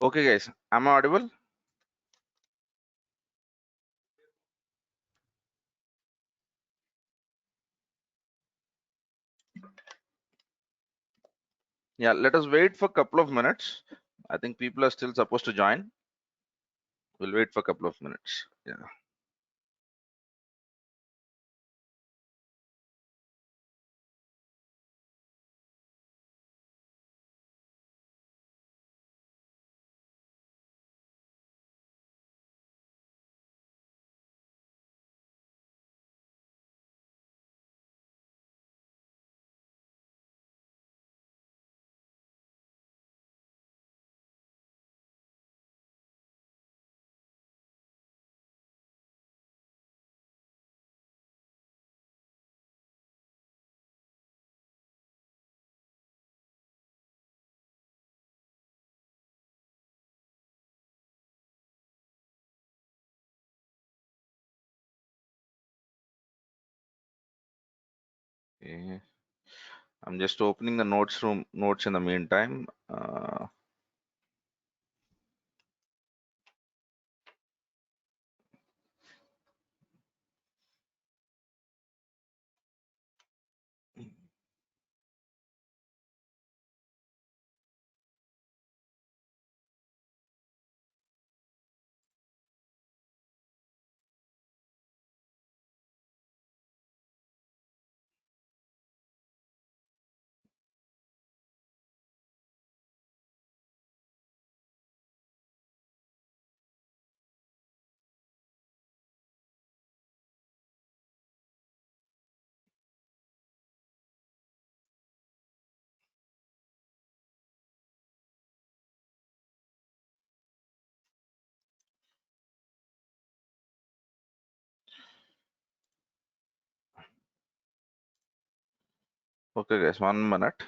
Okay, guys, am I audible? Yeah, let us wait for a couple of minutes. I think people are still supposed to join. We'll wait for a couple of minutes. Yeah. Okay. I'm just opening the notes in the meantime. Okay, guys, 1 minute.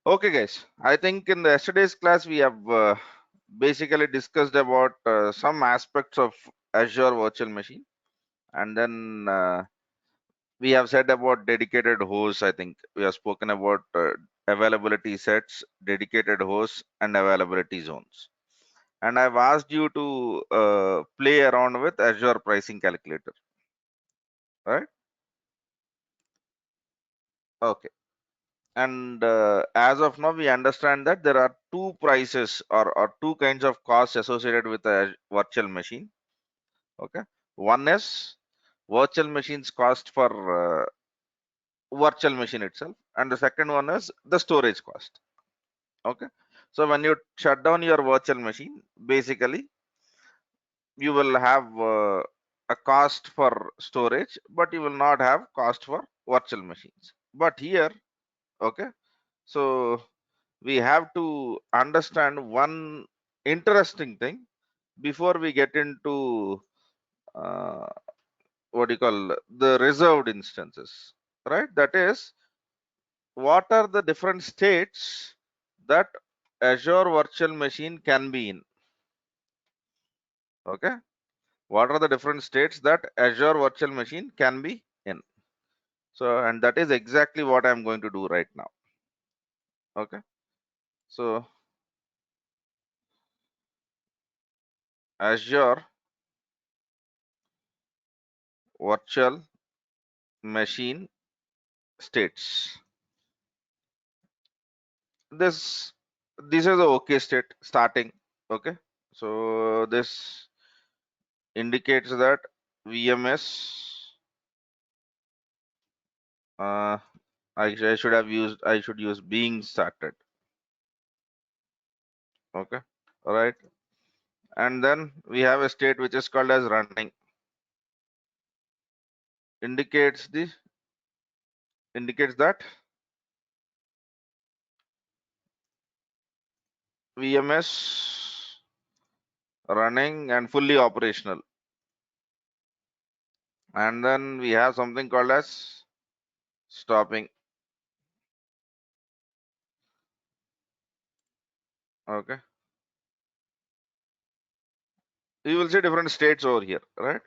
Okay, guys. I think in the yesterday's class we have basically discussed about some aspects of Azure Virtual Machine, and then we have said about dedicated hosts. I think we have spoken about availability sets, dedicated hosts, and availability zones. And I've asked you to play around with Azure pricing calculator, right? Okay. And as of now, we understand that there are two prices or two kinds of costs associated with a virtual machine. Okay. One is virtual machines cost for virtual machine itself, and the second one is the storage cost. Okay. So when you shut down your virtual machine, basically you will have a cost for storage, but you will not have cost for virtual machines. But here, okay, so we have to understand one interesting thing before we get into uh, what do you call the reserved instances, right? That is, what are the different states that Azure virtual machine can be in? Okay, what are the different states that Azure virtual machine can be in? So, and that is exactly what I'm going to do right now. Okay, so Azure virtual machine states. This this is the OK state starting. Okay, so this indicates that VMS. Uh, I should use being started. Okay, all right, and then we have a state which is called as running. Indicates that VMS running and fully operational. And then we have something called as stopping. Okay. you will see different states over here, right?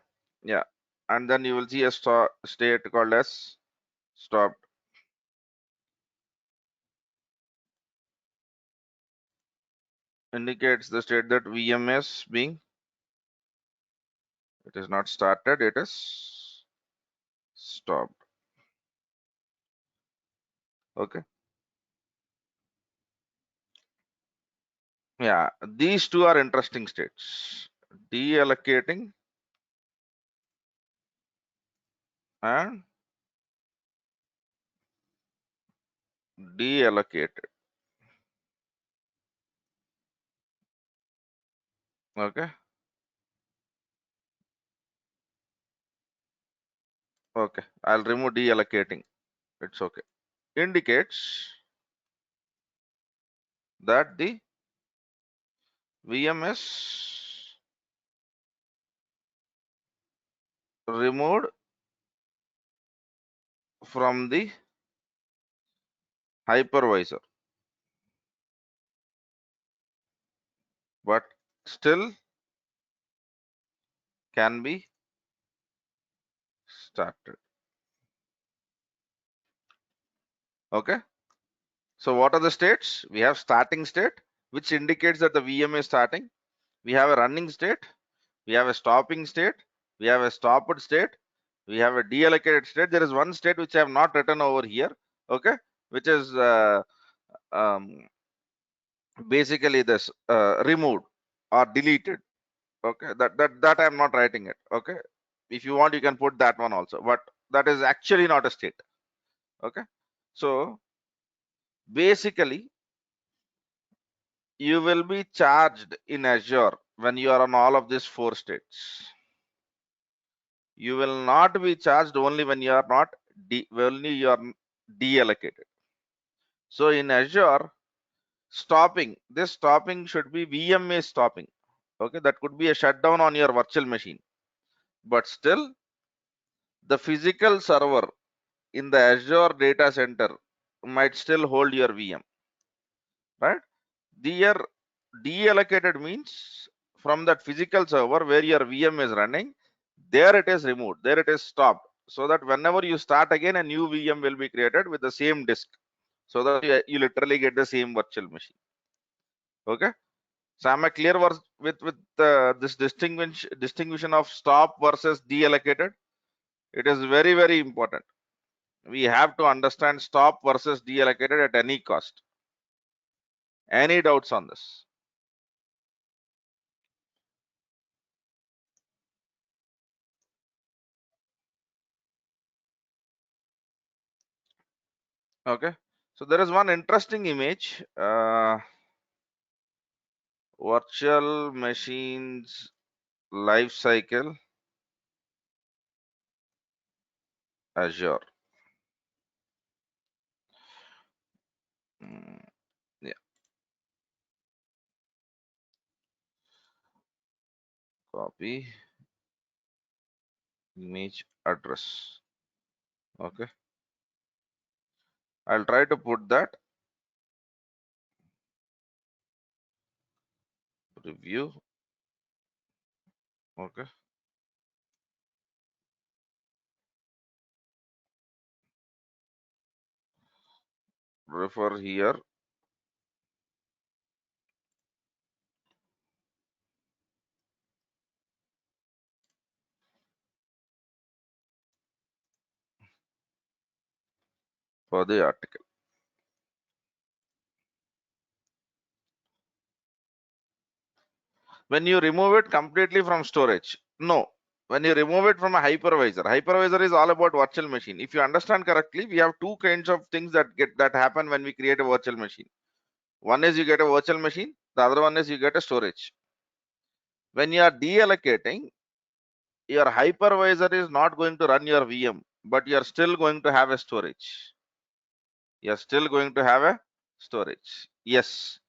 Yeah, and then you will see a state called as stopped. Indicates the state that VM is being, it is not started, it is stopped. Okay. Yeah, these two are interesting states. Deallocating and deallocated. Okay. Okay. I'll remove deallocating. It's okay. Indicates that the VM is removed from the hypervisor, but still can be started. Okay. So what are the states? We have starting state, which indicates that the VM is starting. We have a running state. We have a stopping state. We have a stopped state. We have a deallocated state. There is one state which I have not written over here. Okay. Which is um, basically this removed or deleted. Okay. That I am not writing it. Okay. If you want, you can put that one also. But that is actually not a state. Okay. So basically, you will be charged in Azure when you are on all of these four states. You will not be charged only when you are not only you are deallocated. So in Azure, stopping, this stopping should be VMA stopping. Okay, that could be a shutdown on your virtual machine, but still the physical server in the Azure data center might still hold your VM, right? Their deallocated means from that physical server where your VM is running, there it is removed, there it is stopped, so that whenever you start again, a new VM will be created with the same disk, so that you literally get the same virtual machine. Okay. So am I clear with this distinction of stop versus deallocated? It is very, very important. We have to understand stop versus deallocated at any cost. Any doubts on this? Okay. So there is one interesting image. Virtual machines life cycle Azure. Mm, yeah, copy image address. Okay, I'll try to put that review. Okay, refer here. For the article. When you remove it completely from storage, no. When you remove it from a hypervisor is all about virtual machine. If you understand correctly, we have two kinds of things that happen when we create a virtual machine. One is you get a virtual machine. The other one is you get a storage. When you are deallocating, your hypervisor is not going to run your VM, but you are still going to have a storage. You are still going to have a storage. Yes.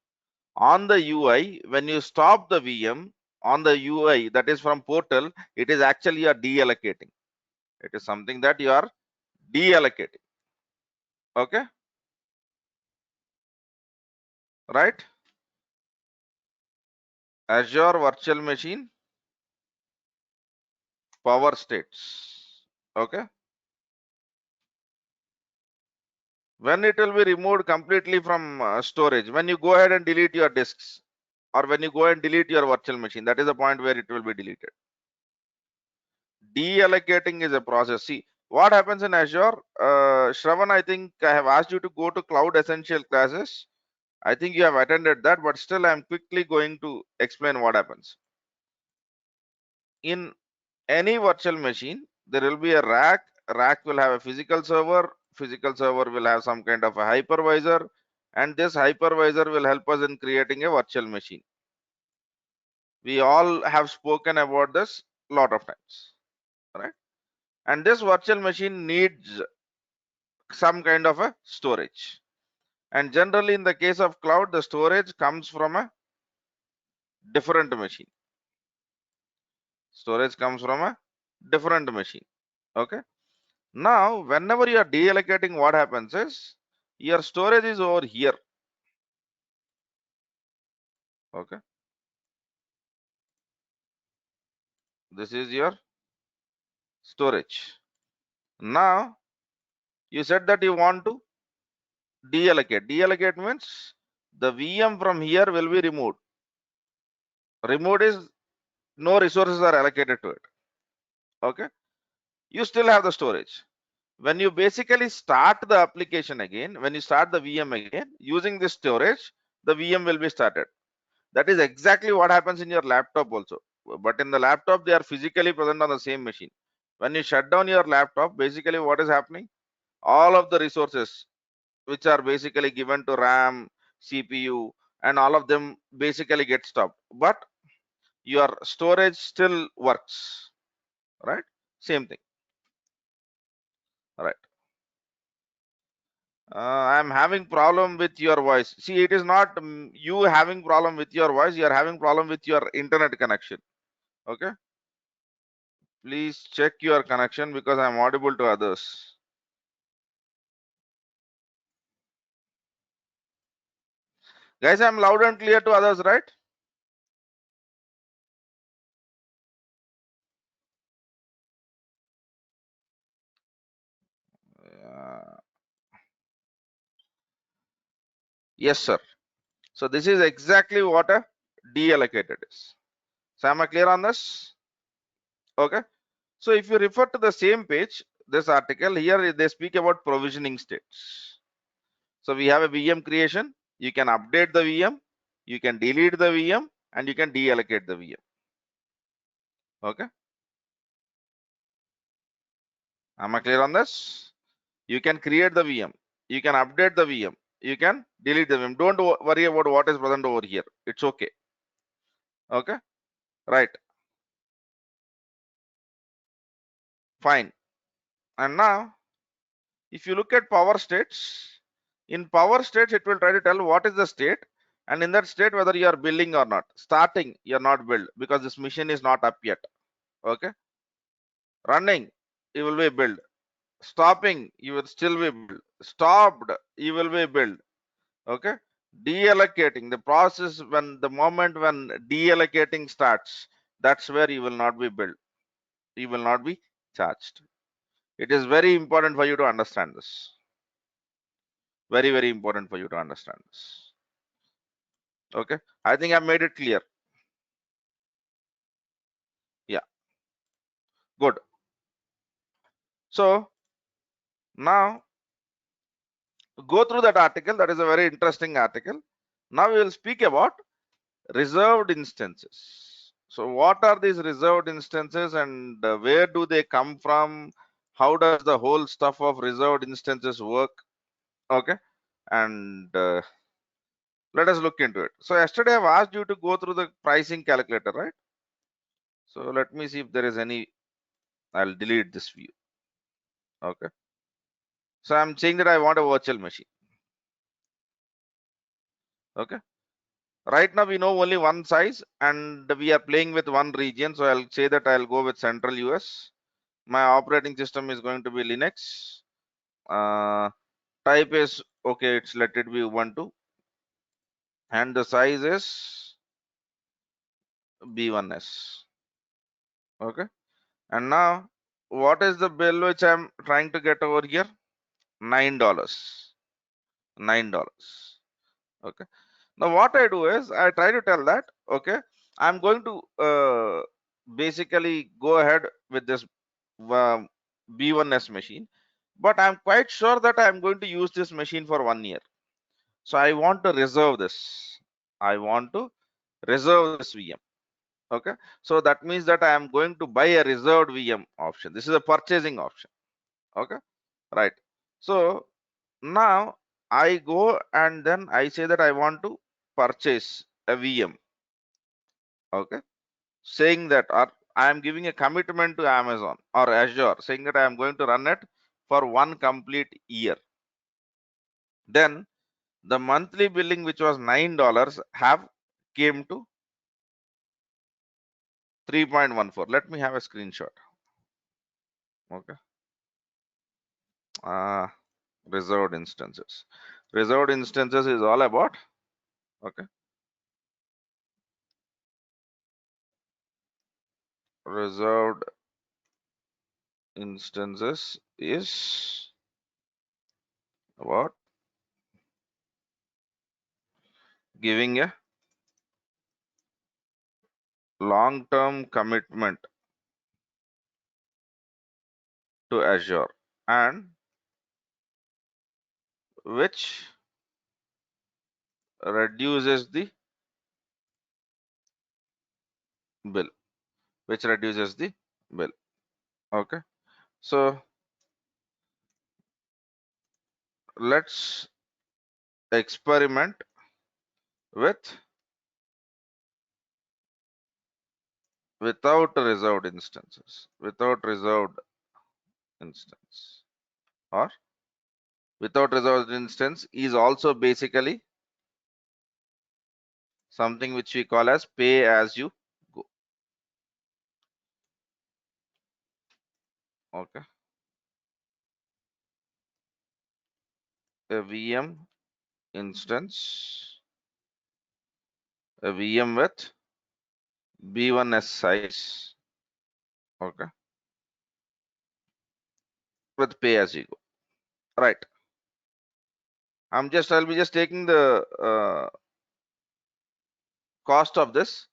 On the UI, when you stop the VM on the UI, that is from portal, it is actually a deallocating. It is something that you are deallocating. Okay. Right. Azure virtual machine power states. Okay. When it will be removed completely from storage, when you go ahead and delete your disks, or when you go and delete your virtual machine, that is the point where it will be deleted. Deallocating is a process. See what happens in Azure. Shravan, I think I have asked you to go to Cloud Essential classes. I think you have attended that, but still I'm quickly going to explain what happens. In any virtual machine, there will be a rack. Rack will have a physical server. Physical server will have some kind of a hypervisor, and this hypervisor will help us in creating a virtual machine. We all have spoken about this a lot of times, right? And this virtual machine needs some kind of a storage. And generally in the case of cloud, the storage comes from a different machine. Storage comes from a different machine. Okay. Now, whenever you are deallocating, what happens is your storage is over here. Okay. This is your storage. Now, you said that you want to deallocate. Deallocate means the VM from here will be removed. Removed is no resources are allocated to it. Okay. You still have the storage. When you basically start the application again, when you start the VM again using this storage, the VM will be started. That is exactly what happens in your laptop also. But in the laptop, they are physically present on the same machine. When you shut down your laptop, basically what is happening? All of the resources which are basically given to RAM, CPU, and all of them basically get stopped. But your storage still works, right? Same thing, right? I'm having problem with your voice. See, it is not you having problem with your voice. You are having problem with your internet connection. Okay. Please check your connection because I'm audible to others. Guys, I'm loud and clear to others, right? Uh, yes, sir. So this is exactly what a deallocated is. So am I clear on this? Okay. So if you refer to the same page, this article here, they speak about provisioning states. So we have a VM creation. You can update the VM, you can delete the VM, and you can deallocate the VM. Okay. Am I clear on this? You can create the VM, you can update the VM, you can delete the VM. Don't worry about what is present over here. It's okay. Okay. Right. Fine. And now, if you look at power states, in power states, it will try to tell what is the state. And in that state, whether you are building or not. Starting, you're not build because this machine is not up yet. Okay. Running, you will be build. Stopping, you will still be build. Stopped, you will be build. Okay. Deallocating, the process when the moment when deallocating starts, that's where you will not be built. You will not be charged. It is very important for you to understand this. Very, very important for you to understand this. Okay. I think I made it clear. Yeah. Good. So now go through that article. That is a very interesting article. Now we will speak about reserved instances. So what are these reserved instances and where do they come from? How does the whole stuff of reserved instances work? Okay. And let us look into it. So yesterday I've asked you to go through the pricing calculator, right? So let me see if there is any. I'll delete this view. Okay. So I'm saying that I want a virtual machine. Okay. Right now we know only one size and we are playing with one region. So I'll say that I'll go with Central US. My operating system is going to be Linux. Type is okay. It's let it be Ubuntu, and the size is B1S. Okay. And now, what is the bill which I'm trying to get over here? $9. $9. Okay. Now, what I do is I try to tell that, okay, I'm going to basically go ahead with this uh, B1S machine, but I'm quite sure that I'm going to use this machine for 1 year. So I want to reserve this. I want to reserve this VM. Okay. So that means that I am going to buy a reserved VM option. This is a purchasing option. Okay. Right. So now I go and then I say that I want to purchase a VM. Okay. Saying that, or I am giving a commitment to Amazon or Azure, saying that I am going to run it for 1 complete year. Then the monthly billing, which was $9, have came to 3.14. Let me have a screenshot. Okay. Uh, Reserved instances. Reserved instances is all about, okay, reserved instances is about giving a long-term commitment to Azure, and which reduces the bill, which reduces the bill. Okay. So let's experiment with without reserved instances, without reserved instance, or without reserved instance is also basically something which we call as pay as you go. Okay. A VM instance, a VM with B1S size, okay, with pay as you go. Right. I'll be just taking the cost of this,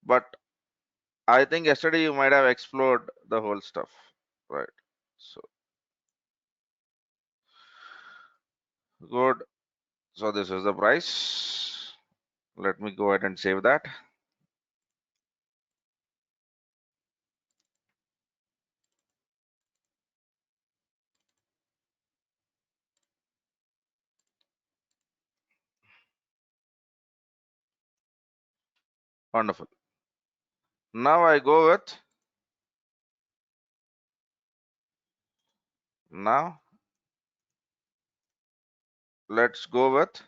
but I think yesterday you might have explored the whole stuff. Right. So good. So this is the price. Let me go ahead and save that. Wonderful. Now I go with, now let's go with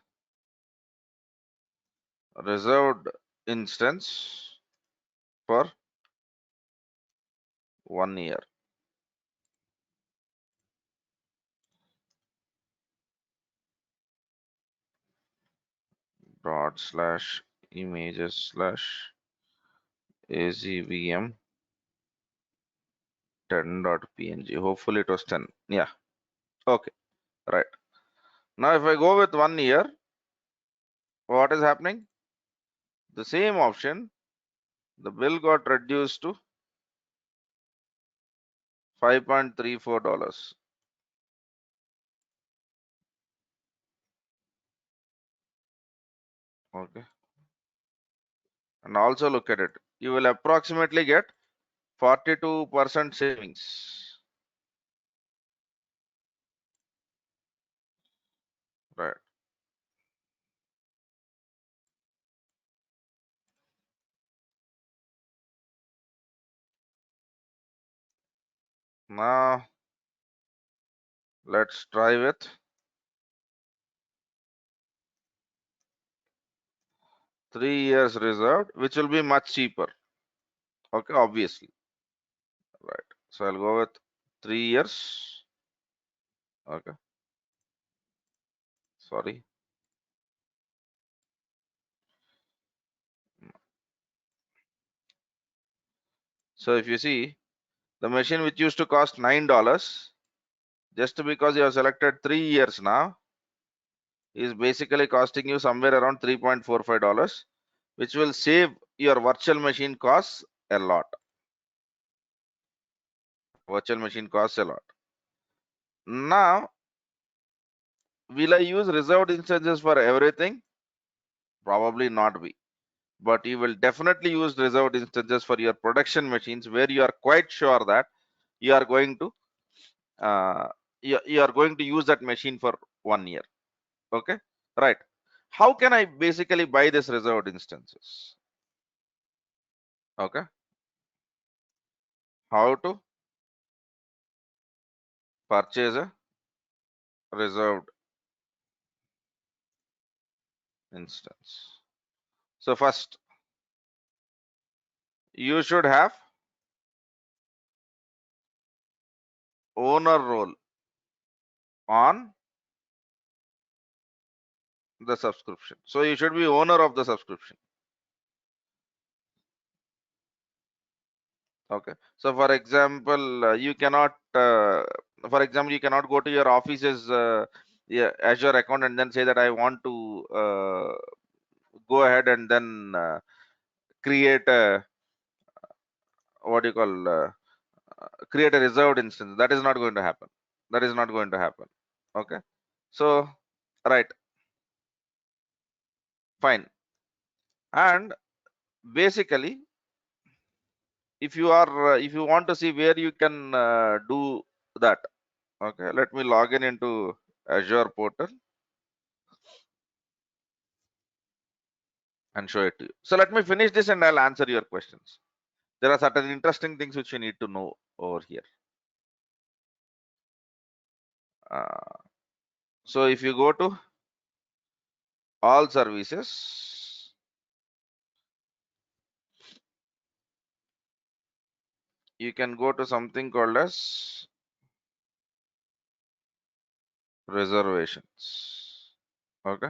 reserved instance for 1 year. Dot slash images slash azvm 10.png. Hopefully it was 10. Yeah. Okay. Right. Now if I go with 1 year, what is happening? The same option, the bill got reduced to $5.34. Okay. And also look at it. You will approximately get 42% savings. Right. Now let's try with 3 years reserved, which will be much cheaper. Okay, obviously. Right. So I'll go with 3 years. Okay. Sorry. So if you see, The machine which used to cost $9, just because you have selected 3 years now, is basically costing you somewhere around $3.45, which will save your virtual machine costs a lot. Virtual machine costs a lot. Now, will I use reserved instances for everything? Probably not be. But you will definitely use reserved instances for your production machines where you are quite sure that you are going to you are going to use that machine for 1 year. Okay, right? How can I basically buy this reserved instances? Okay, how to purchase a reserved instance? So first, you should have owner role on the subscription. So you should be owner of the subscription. Okay. So for example, you cannot go to your office's yeah, Azure account and then say that I want to go ahead and then create a what do you call create a reserved instance. That is not going to happen. That is not going to happen. Okay. So right, fine. And basically, if you want to see where you can do that, okay, let me log in into Azure portal and show it to you. So let me finish this and I'll answer your questions. There are certain interesting things which you need to know over here. So if you go to all services, you can go to something called as reservations. Okay.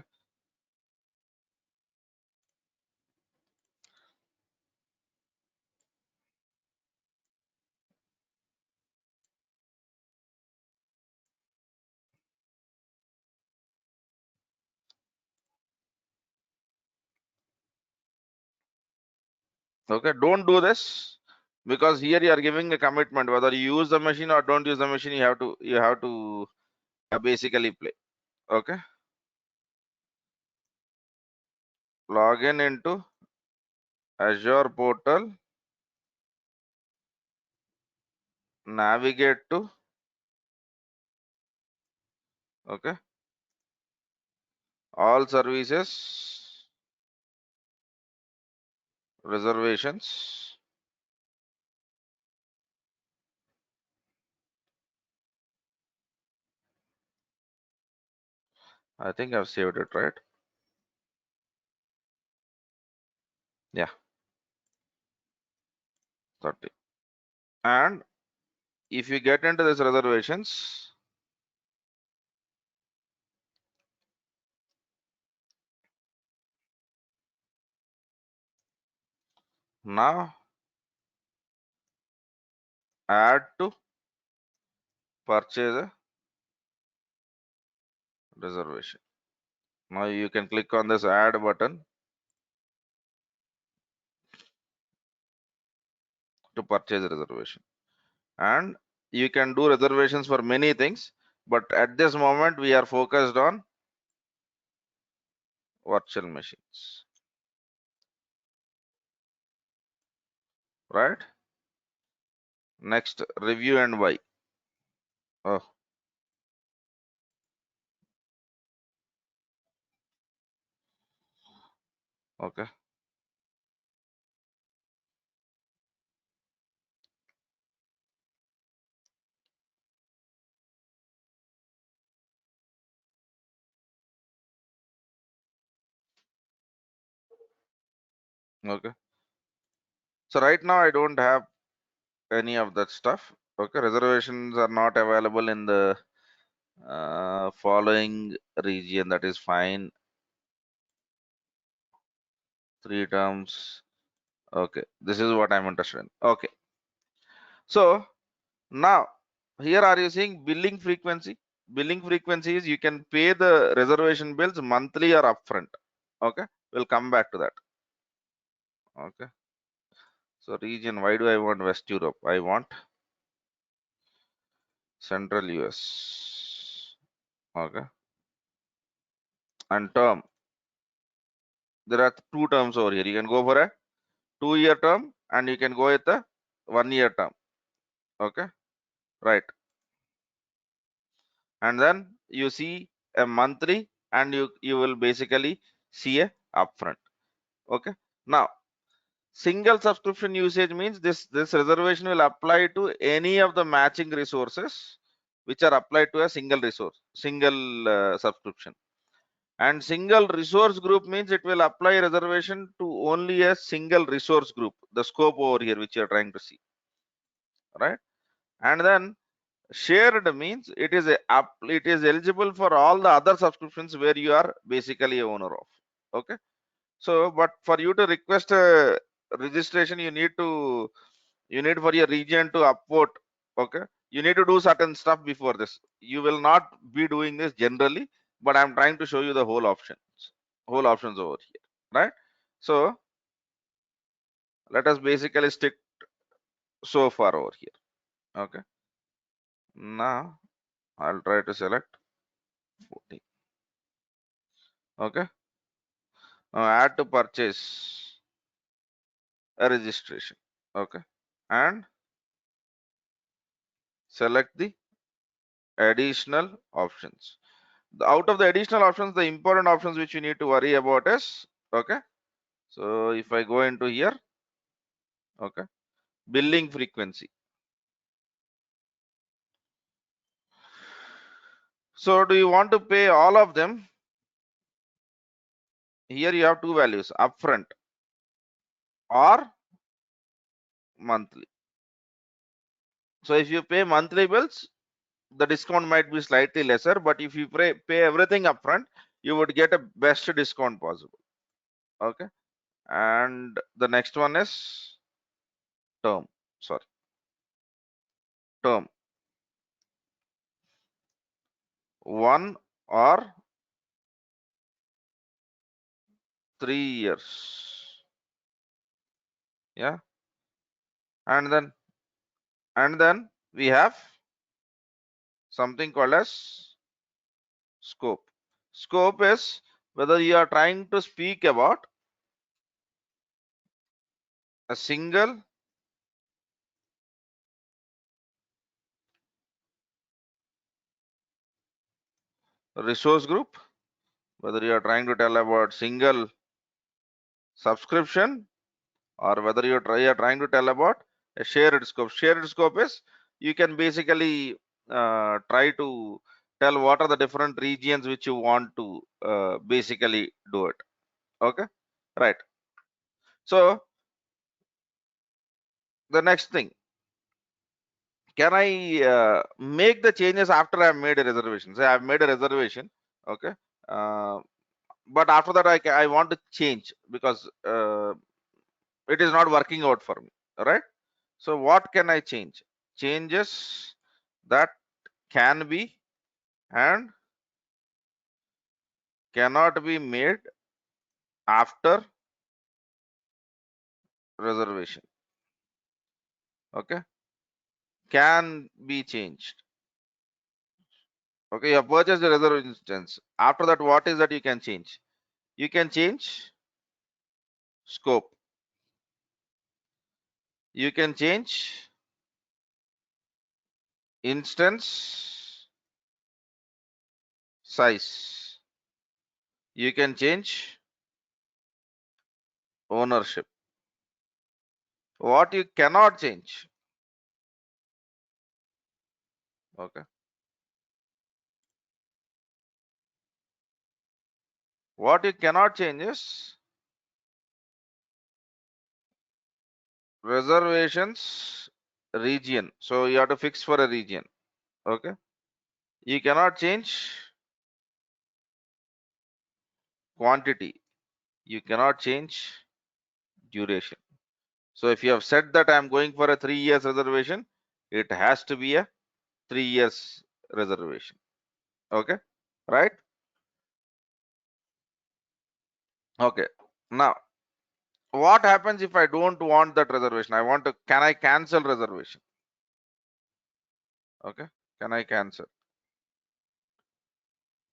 Okay. Don't do this because here you are giving a commitment. Whether you use the machine or don't use the machine, you have to basically play. Okay. Log in into Azure portal, navigate to okay all services, reservations. I think I've saved it, right? Yeah, 30. And if you get into this reservations, now add to purchase a reservation. Now you can click on this add button to purchase a reservation. And you can do reservations for many things, but at this moment we are focused on virtual machines, right? Next, review and buy. Oh, okay. Okay. So right now I don't have any of that stuff. Okay, reservations are not available in the following region. That is fine. 3 terms. Okay, this is what I'm interested in. Okay, so Now, here are you seeing billing frequency? Billing frequency is you can pay the reservation bills monthly or upfront. Okay, we'll come back to that. Okay, so region, why do I want West Europe? I want Central US. Okay, and term. There are two terms over here. You can go for a 2-year term and you can go with a 1-year term. Okay, right. And then you see a monthly and you will basically see a upfront. Okay, now single subscription usage means this reservation will apply to any of the matching resources which are applied to a single resource, single subscription. And single resource group means it will apply reservation to only a single resource group, the scope over here which you are trying to see, right? And then shared means it is eligible for all the other subscriptions where you are basically a owner of. Okay, so but for you to request a registration, you need for your region to upvote. Okay, you need to do certain stuff before this. You will not be doing this generally, but I'm trying to show you the whole options over here, right? So let us basically stick so far over here. Okay, now I'll try to select 14. Okay, add to purchase a registration. Okay, and select the additional options. Out of the additional options, the important options which you need to worry about is, okay, so if I go into here, okay, billing frequency. So do you want to pay all of them? Here you have two values, upfront or monthly. So if you pay monthly bills, the discount might be slightly lesser, but if you pay everything upfront, you would get a best discount possible. Okay, and the next one is term. Sorry, term 1 or 3 years. Yeah, and then we have something called as scope. Scope is whether you are trying to speak about a single resource group, whether you are trying to tell about single subscription, or whether you are trying to tell about a shared scope. Shared scope is you can basically try to tell what are the different regions which you want to basically do it. Okay, right. So the next thing, can I make the changes after I've made a reservation? Say I've made a reservation, okay, uh, but after that I want to change because it is not working out for me, all right? So what can I change? Changes that can be and cannot be made after reservation. Okay, can be changed. Okay, you have purchased the reservation instance. After that, what is that you can change? You can change scope. You can change instance size. You can change ownership. What you cannot change, okay, what you cannot change is reservations region. So you have to fix for a region. Okay, you cannot change quantity. You cannot change duration. So if you have said that I'm going for a 3 years reservation, it has to be a 3 years reservation. Okay, right? Okay. Now, what happens if I don't want that reservation? Can I cancel reservation? Okay, can I cancel?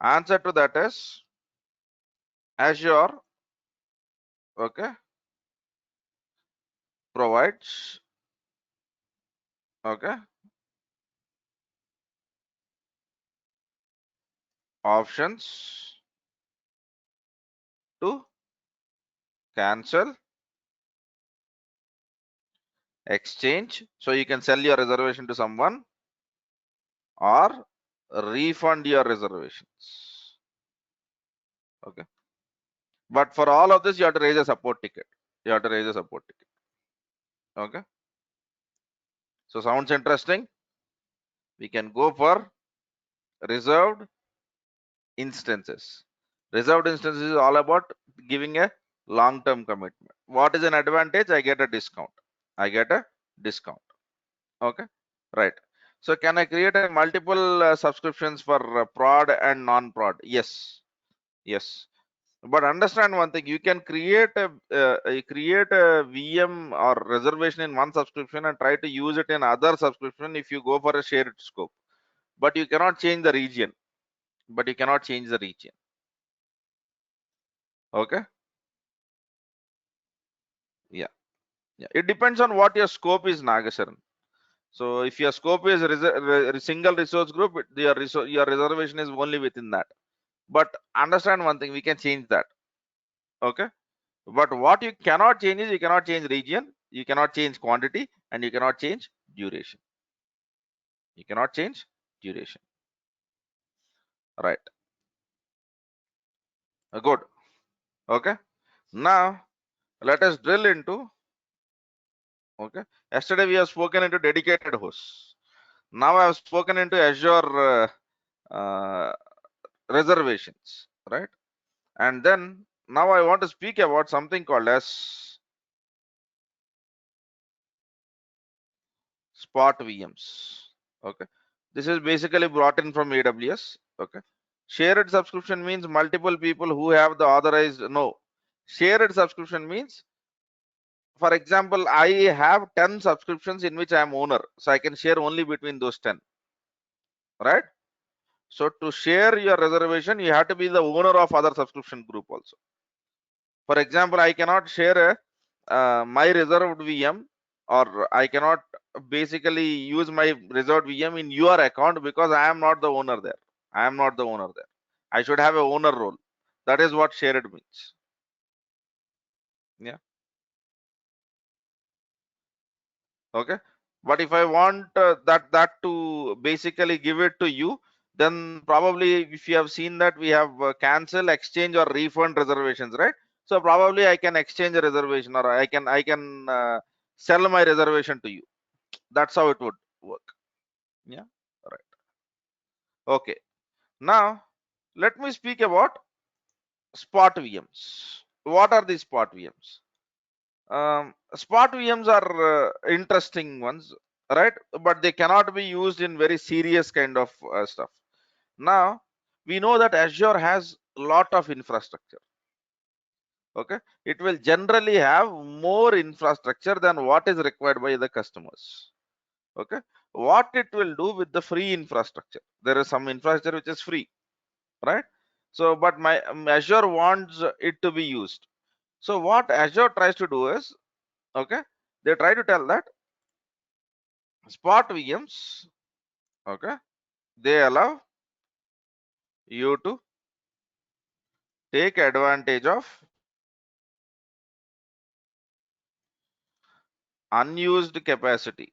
Answer to that is Azure, okay, provides, okay, options to cancel, exchange. So you can sell your reservation to someone or refund your reservations. Okay. But for all of this, you have to raise a support ticket. You have to raise a support ticket. Okay. So sounds interesting. We can go for reserved instances. Reserved instances is all about giving a long-term commitment. What is an advantage? I get a discount. I get a discount. Okay. Right. So can I create a multiple subscriptions for prod and non-prod? Yes. Yes. But understand one thing, you can create a VM or reservation in one subscription and try to use it in other subscription if you go for a shared scope. But you cannot change the region. But you cannot change the region. Okay. Yeah. Yeah. It depends on what your scope is, Nagasharan. So if your scope is single resource group, your reservation is only within that. But understand one thing, we can change that. Okay. But what you cannot change is you cannot change region, you cannot change quantity, and you cannot change duration. You cannot change duration. Right. Good. Okay. Now let us drill into. Okay. Yesterday we have spoken into dedicated hosts. Now I have spoken into Azure reservations. Right. And then now I want to speak about something called as spot VMs. Okay. This is basically brought in from AWS. Okay. Shared subscription means multiple people who have the authorized. No. Shared subscription means, for example, I have 10 subscriptions in which I am owner. So I can share only between those 10. Right. So to share your reservation, you have to be the owner of other subscription group also. For example, I cannot share my reserved VM, or I cannot basically use my reserved VM in your account because I am not the owner there. I am not the owner there. I should have a owner role. That is what shared means. Yeah. Okay. But if I want that to basically give it to you, then probably if you have seen that we have cancel, exchange, or refund reservations, right? So probably I can exchange a reservation, or I can sell my reservation to you. That's how it would work. Yeah. Right. Okay. Now let me speak about spot VMs. What are these spot VMs? Spot VMs are interesting ones, right? But they cannot be used in very serious kind of stuff. Now we know that Azure has a lot of infrastructure. Okay, it will generally have more infrastructure than what is required by the customers. Okay, what it will do with the free infrastructure? There is some infrastructure which is free, right? So, but my Azure wants it to be used. So what Azure tries to do is, okay, they try to tell that spot VMs, okay, they allow you to take advantage of unused capacity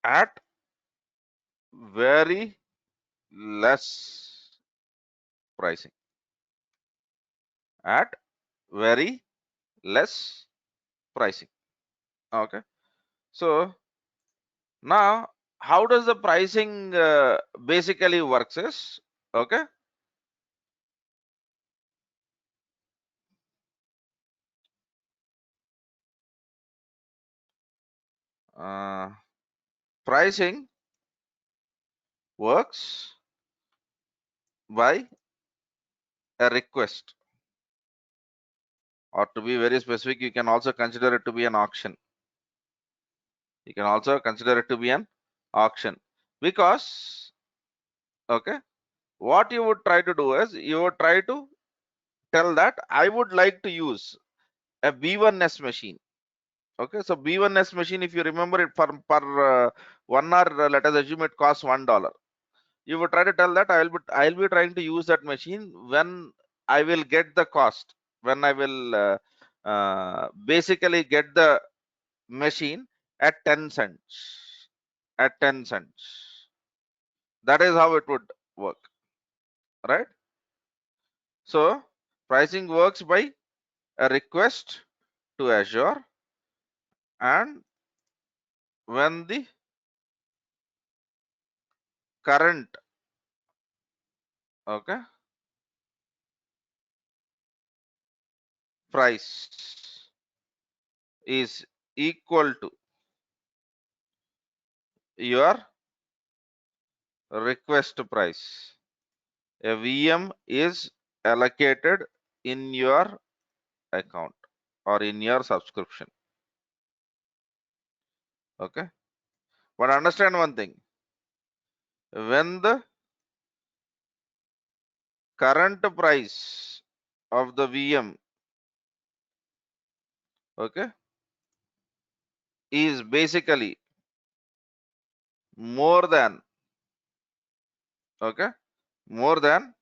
at very less pricing. At very less pricing. Okay. So now how does the pricing basically works is, okay, pricing works by a request, or to be very specific, you can also consider it to be an auction. You can also consider it to be an auction, because okay, what you would try to do is you would try to tell that I would like to use a V1S machine. Okay, so V1S machine, if you remember it, for per 1 hour, let us assume it costs $1. You would try to tell that I'll be trying to use that machine when I will get the cost, when I will basically get the machine at 10 cents. At 10 cents. That is how it would work, right? So pricing works by a request to Azure, and when the current, okay, price is equal to your request price, a VM is allocated in your account or in your subscription. Okay, but understand one thing: when the current price of the VM, okay, is basically more than, okay, more than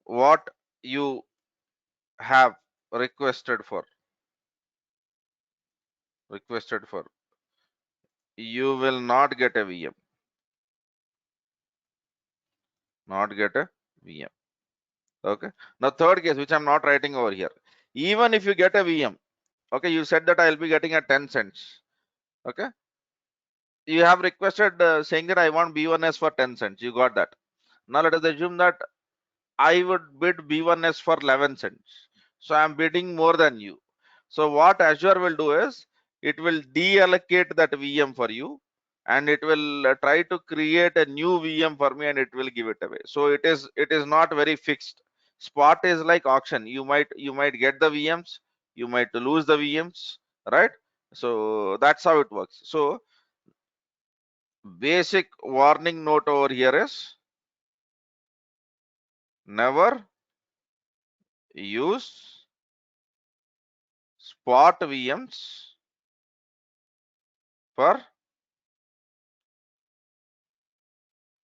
what you have requested for, you will not get a VM, not get a VM. Okay, now third case, which I'm not writing over here, even if you get a VM, okay, you said that I'll be getting at 10 cents. Okay, you have requested saying that I want B1S for 10 cents. You got that. Now let us assume that I would bid B1S for 11 cents. So I'm bidding more than you. So what Azure will do is it will deallocate that VM for you, and it will try to create a new VM for me, and it will give it away. So it is not very fixed. Spot is like auction. You might get the VMs, you might lose the VMs, right? So that's how it works. So basic warning note over here is never use spot VMs for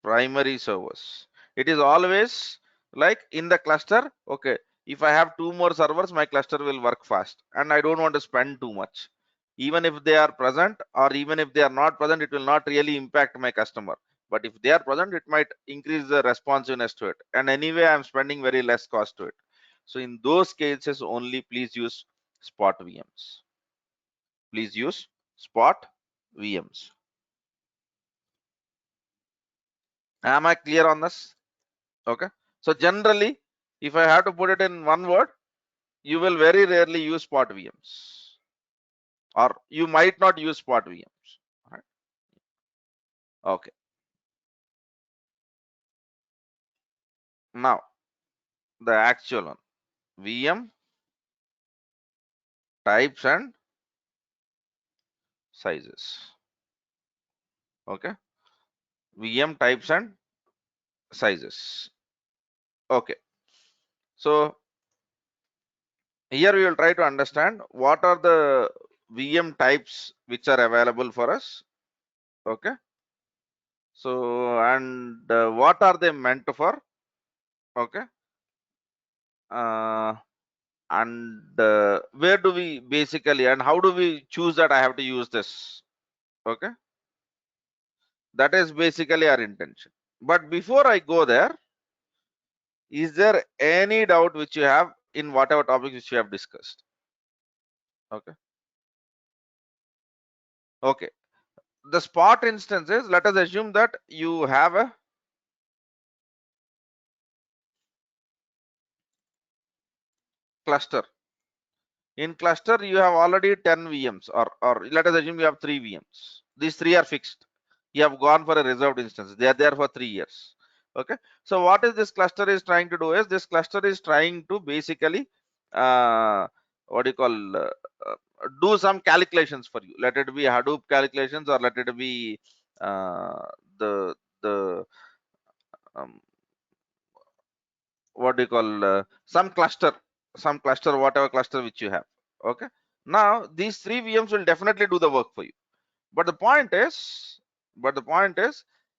primary servers. It is always like in the cluster. Okay, if I have two more servers, my cluster will work fast and I don't want to spend too much. Even if they are present, or even if they are not present, it will not really impact my customer. But if they are present, it might increase the responsiveness to it. And anyway, I'm spending very less cost to it. So in those cases only, please use spot VMs. Please use spot VMs. Am I clear on this? Okay. So generally, if I have to put it in one word, you will very rarely use spot VMs, or you might not use spot VMs. Right? Okay. Now the actual one: VM types and sizes. Okay. VM types and sizes. Okay. So here we will try to understand what are the VM types which are available for us. Okay. So, and what are they meant for? Okay. Uh, and where do we basically, and how do we choose that I have to use this? Okay. That is basically our intention. But before I go there, is there any doubt which you have in whatever topic which we have discussed? Okay. Okay. The spot instances, let us assume that you have a cluster. In cluster, you have already 10 VMs, or let us assume you have 3 VMs. These 3 are fixed. You have gone for a reserved instance. They are there for 3 years. Okay. So what is this cluster is trying to do is this cluster is trying to basically what do you call do some calculations for you. Let it be Hadoop calculations, or let it be uh, the um, what do you call some cluster, whatever cluster which you have. Okay. Now these 3 VMs will definitely do the work for you. But the point is,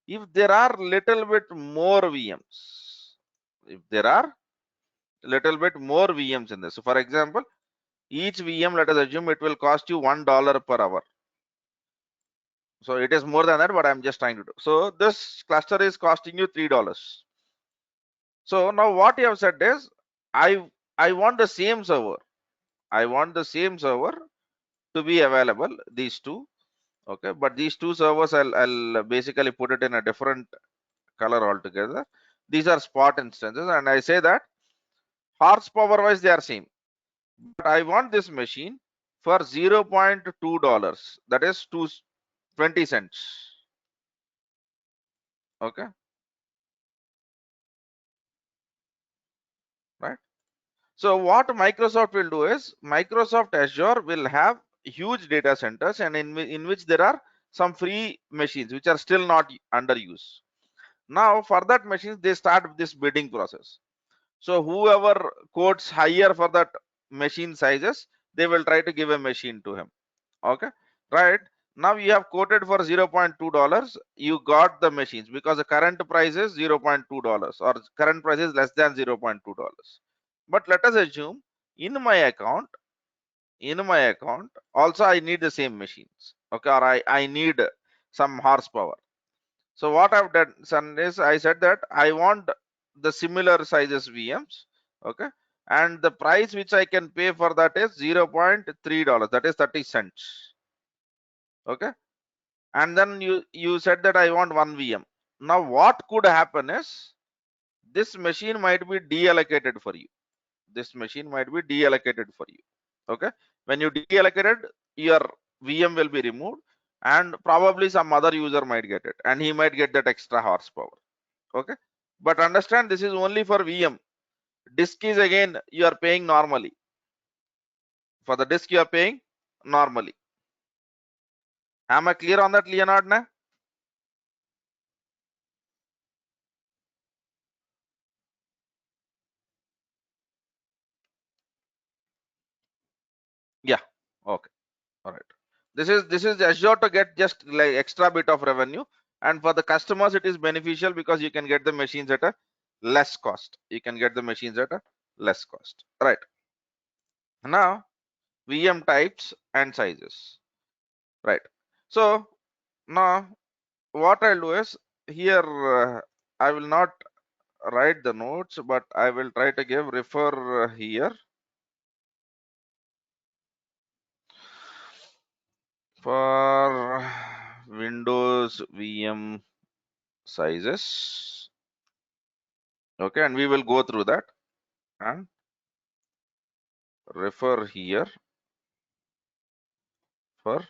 if there are little bit more VMs, if there are little bit more VMs in this. So for example, each VM, let us assume it will cost you $1 per hour. So it is more than that, but I'm just trying to do. So this cluster is costing you $3. So now what you have said is, I want the same server. I want the same server to be available, these two. Okay, but these two servers, I'll basically put it in a different color altogether. These are spot instances, and I say that horsepower wise they are same, but I want this machine for $0.2, that is 20 cents. Okay, right? So what Microsoft will do is, Microsoft Azure will have huge data centers, and in which there are some free machines which are still not under use. Now for that machines, they start this bidding process. So whoever quotes higher for that machine sizes, they will try to give a machine to him. Okay, right? Now you have quoted for $0.2, you got the machines because the current price is $0.2, or current price is less than $0.2. But let us assume in my account, also I need the same machines. Okay, or I need some horsepower. So what I've done, son, is I said that I want the similar sizes VMs. Okay, and the price which I can pay for that is $0.3, that is 30 cents. Okay, and then you said that I want one VM. Now what could happen is, this machine might be deallocated for you. This machine might be deallocated for you. Okay, when you deallocated, your VM will be removed, and probably some other user might get it, and he might get that extra horsepower. Okay, but understand, this is only for VM. Disk is, again, you are paying normally. For the disk you are paying normally. Am I clear on that, Leonard? Na? Yeah, okay, all right. This is Azure to get just like extra bit of revenue, and for the customers it is beneficial because you can get the machines at a less cost. You can get the machines at a less cost. Right. Now VM types and sizes. Right. So now what I'll do is, here I will not write the notes, but I will try to give refer here for Windows VM sizes. Okay, and we will go through that, and refer here for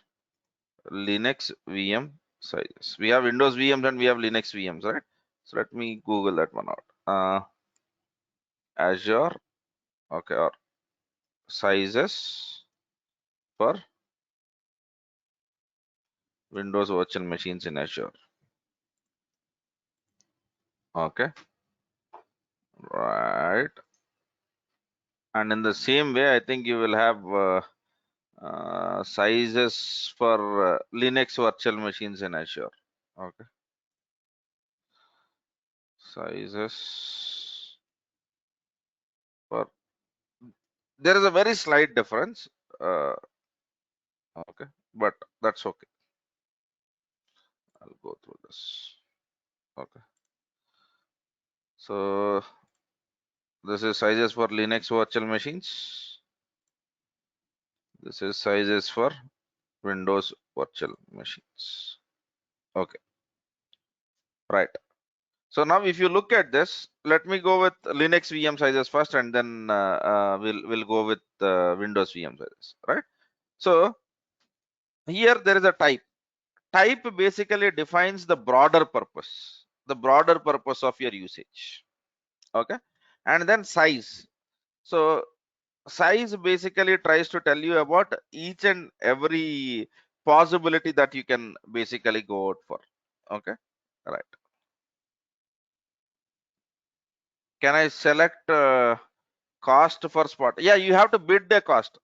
Linux VM sizes. We have Windows VMs and we have Linux VMs, right? So let me Google that one out. Azure, okay, or sizes for Windows virtual machines in Azure. Okay, right. And in the same way, I think you will have sizes for Linux virtual machines in Azure. Okay, sizes for, there is a very slight difference. Uh, okay, but that's okay. I'll go through this. Okay, so this is sizes for Linux virtual machines. This is sizes for Windows virtual machines. Okay, right. So now if you look at this, let me go with Linux VM sizes first, and then we'll go with Windows VM sizes, right? So here there is a type basically defines the broader purpose of your usage. Okay. And then size. So size basically tries to tell you about each and every possibility that you can basically go out for. Okay, right. Can I select cost for spot? Yeah, you have to bid the cost.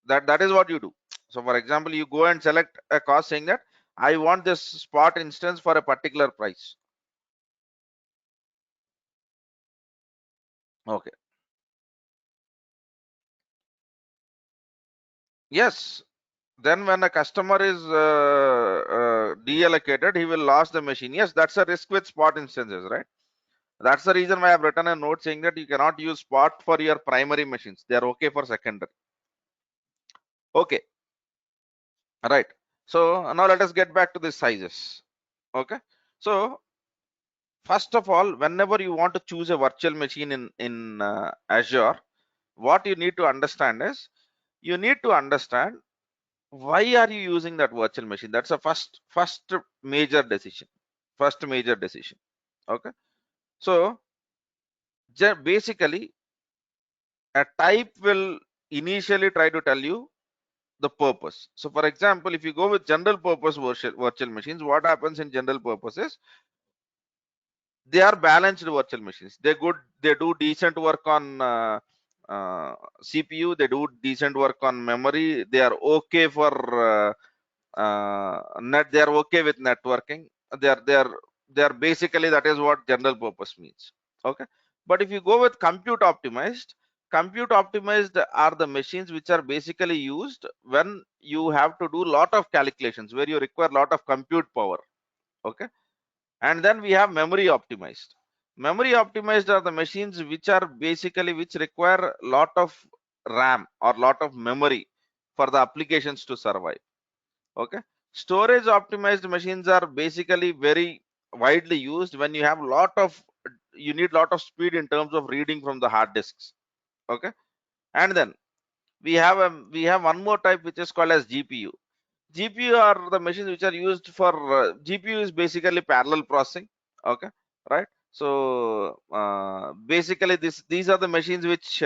That is what you do. So for example, you go and select a cost saying that I want this spot instance for a particular price. Okay. Yes. Then when a customer is deallocated, he will lose the machine. Yes, that's a risk with spot instances, right? That's the reason why I've written a note saying that you cannot use spot for your primary machines. They are okay for secondary. Okay, right. So now let us get back to the sizes. Okay. So first of all, whenever you want to choose a virtual machine in Azure, what you need to understand is you need to understand why are you using that virtual machine. That's a first major decision. First major decision. Okay. So basically, a type will initially try to tell you the purpose. So for example, if you go with general purpose virtual machines, what happens in general purpose is they are balanced virtual machines. They do decent work on CPU, they do decent work on memory, they are okay for they are okay with networking. They are basically, that is what general purpose means. Okay. But if you go with compute optimized are the machines which are basically used when you have to do lot of calculations, where you require lot of compute power. Okay. And then we have memory optimized are the machines which are basically which require lot of RAM or lot of memory for the applications to survive. Okay. Storage optimized machines are basically very widely used when you need lot of speed in terms of reading from the hard disks. Okay. And then we have one more type which is called as GPU are the machines which are used for GPU is basically parallel processing. Okay, right? So basically these are the machines which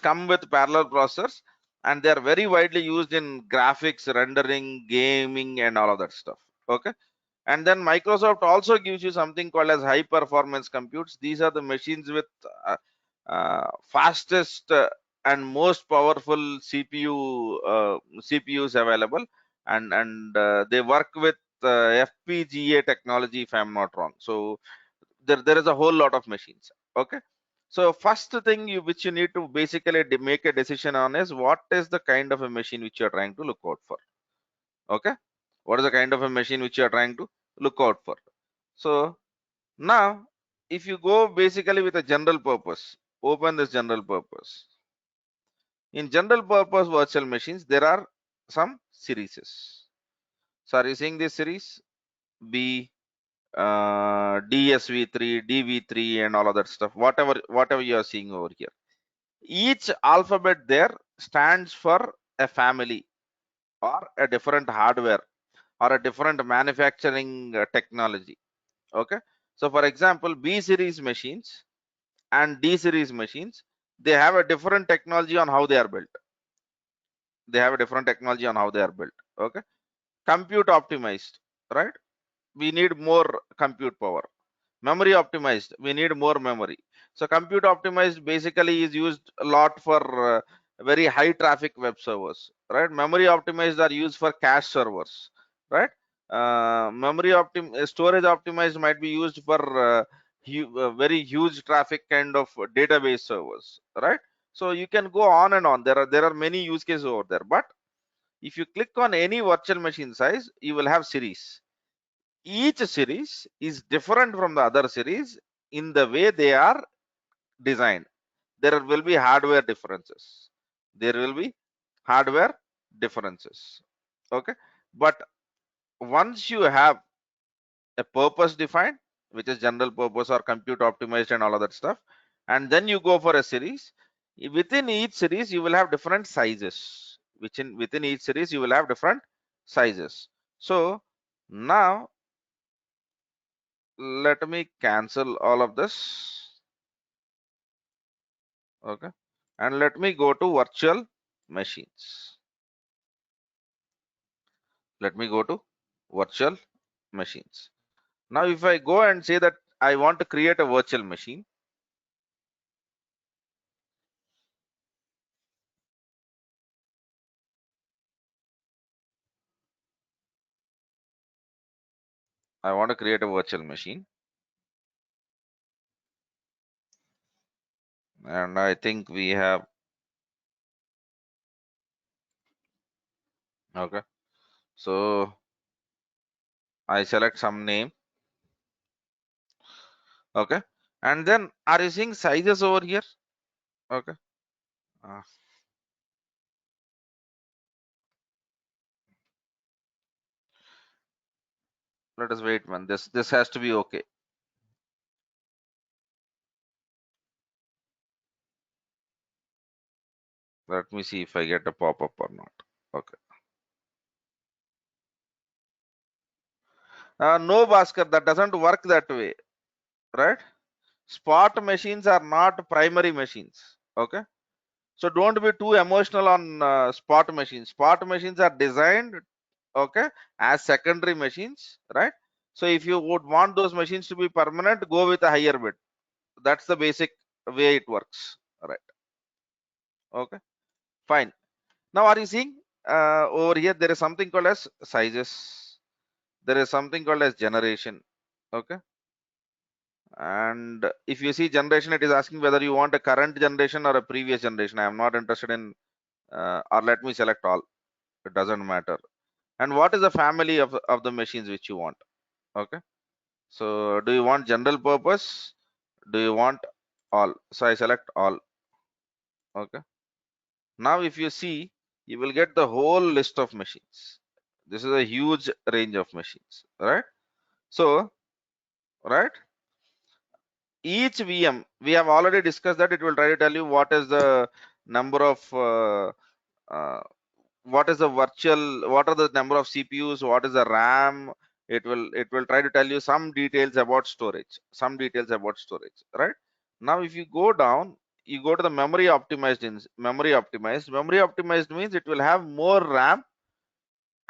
come with parallel processors, and they are very widely used in graphics, rendering, gaming, and all of that stuff. Okay. And then Microsoft also gives you something called as high performance computes. These are the machines with fastest and most powerful CPUs available, and they work with FPGA technology, if I'm not wrong. So there is a whole lot of machines. Okay. So first thing which you need to basically make a decision on is what is the kind of a machine which you're trying to look out for. Okay. What is the kind of a machine which you're trying to look out for? So now if you go basically with a general purpose, open this general purpose. In general purpose virtual machines, there are some series. So are you seeing this series? B, DSV3, DV3, and all of that stuff. Whatever you are seeing over here. Each alphabet there stands for a family or a different hardware or a different manufacturing technology. Okay. So for example, B series machines and D series machines, they have a different technology on how they are built. They have a different technology on how they are built. Okay. Compute optimized, right? We need more compute power. Memory optimized, we need more memory. So compute optimized basically is used a lot for very high traffic web servers, right? Memory optimized are used for cache servers, right? Storage optimized might be used for very huge traffic kind of database servers, right? So you can go on and on. There are many use cases over there, but if you click on any virtual machine size, you will have series. Each series is different from the other series in the way they are designed. There will be hardware differences. There will be hardware differences. Okay. But once you have a purpose defined, which is general purpose or compute optimized and all of that stuff. And then you go for a series. Within each series, you will have different sizes. Within each series, you will have different sizes. So now let me cancel all of this. Okay. And let me go to virtual machines. Let me go to virtual machines. Now, if I go and say that I want to create a virtual machine, I want to create a virtual machine, and I think we have, okay. So I select some name, okay. And then are you seeing sizes over here? Okay. Uh, Let us wait, man. This has to be okay. Let me see if I get a pop-up or not. Okay. No, Bhaskar, that doesn't work that way, right? Spot machines are not primary machines. Okay. So don't be too emotional on spot machines. Spot machines are designed, okay, as secondary machines, right? So if you would want those machines to be permanent, go with a higher bid. That's the basic way it works, right? Okay, fine. Now are you seeing over here there is something called as sizes. There is something called as generation. Okay. And if you see generation, it is asking whether you want a current generation or a previous generation. I am not interested in, or let me select all. It doesn't matter. And what is the family of the machines which you want? Okay. So do you want general purpose? Do you want all? So I select all. Okay. Now if you see, you will get the whole list of machines. This is a huge range of machines, right? So, right, each VM, we have already discussed that it will try to tell you what is the number of uh, what is the virtual, what are the number of CPUs, what is the RAM. It will try to tell you some details about storage, right? Now if you go down, you go to the memory optimized. In memory optimized means it will have more RAM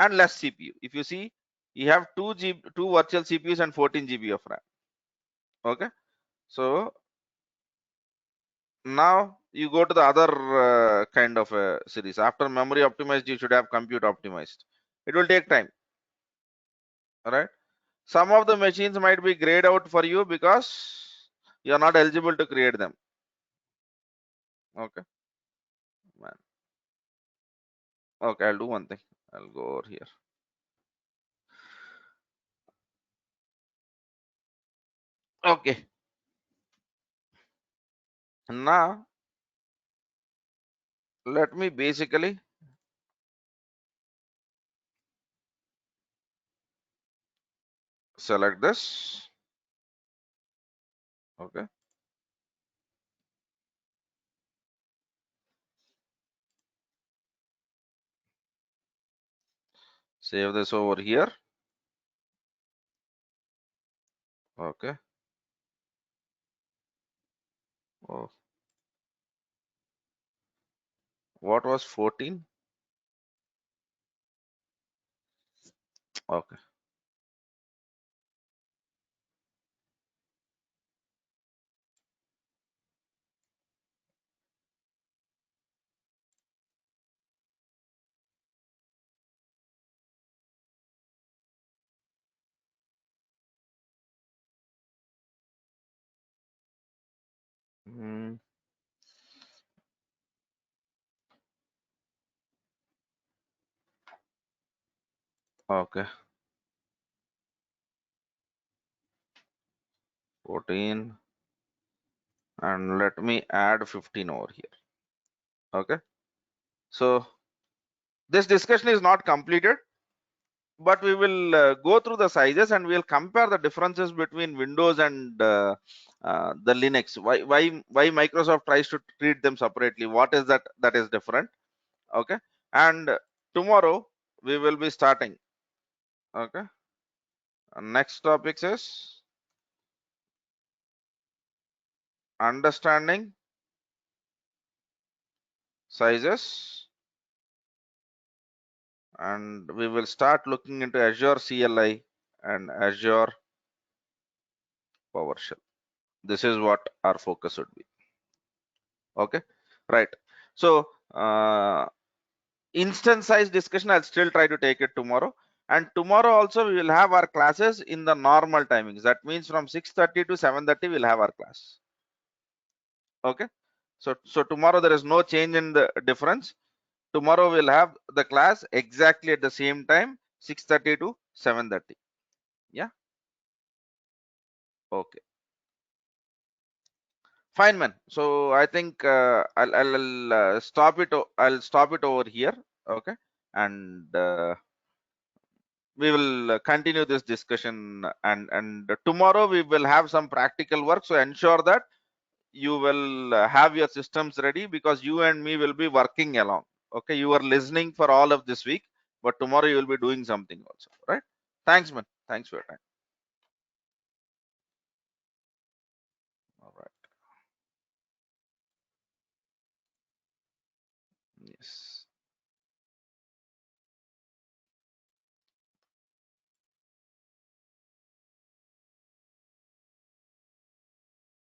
and less CPU. If you see, you have 2 virtual CPUs and 14 GB of RAM. Okay. So now you go to the other kind of a series. After memory optimized, you should have compute optimized. It will take time. All right. Some of the machines might be grayed out for you because you are not eligible to create them. Okay, man. Okay, I'll do one thing. I'll go over here. Okay. Now let me basically select this. Okay. Save this over here. Okay. Oh, what was 14? Okay. Hmm. Okay. 14. And let me add 15 over here. Okay. So this discussion is not completed. but we will go through the sizes and we'll compare the differences between Windows and the Linux. Why Microsoft tries to treat them separately? What is that is different? Okay, and tomorrow we will be starting. Okay, next topic is understanding sizes, and we will start looking into Azure CLI and Azure PowerShell. This is what our focus would be. Okay, right. So instance size discussion, I'll still try to take it tomorrow. And tomorrow also we will have our classes in the normal timings. That means from 6:30 to 7:30 we'll have our class. Okay. So tomorrow there is no change in the difference. Tomorrow we'll have the class exactly at the same time, 6:30 to 7:30. Yeah. Okay. Fine, man. So I think I'll stop it. I'll stop it over here. Okay. And we will continue this discussion, and tomorrow we will have some practical work. So ensure that you will have your systems ready, because you and me will be working along. Okay, you are listening for all of this week, but tomorrow you will be doing something also, right? Thanks, man. Thanks for your time.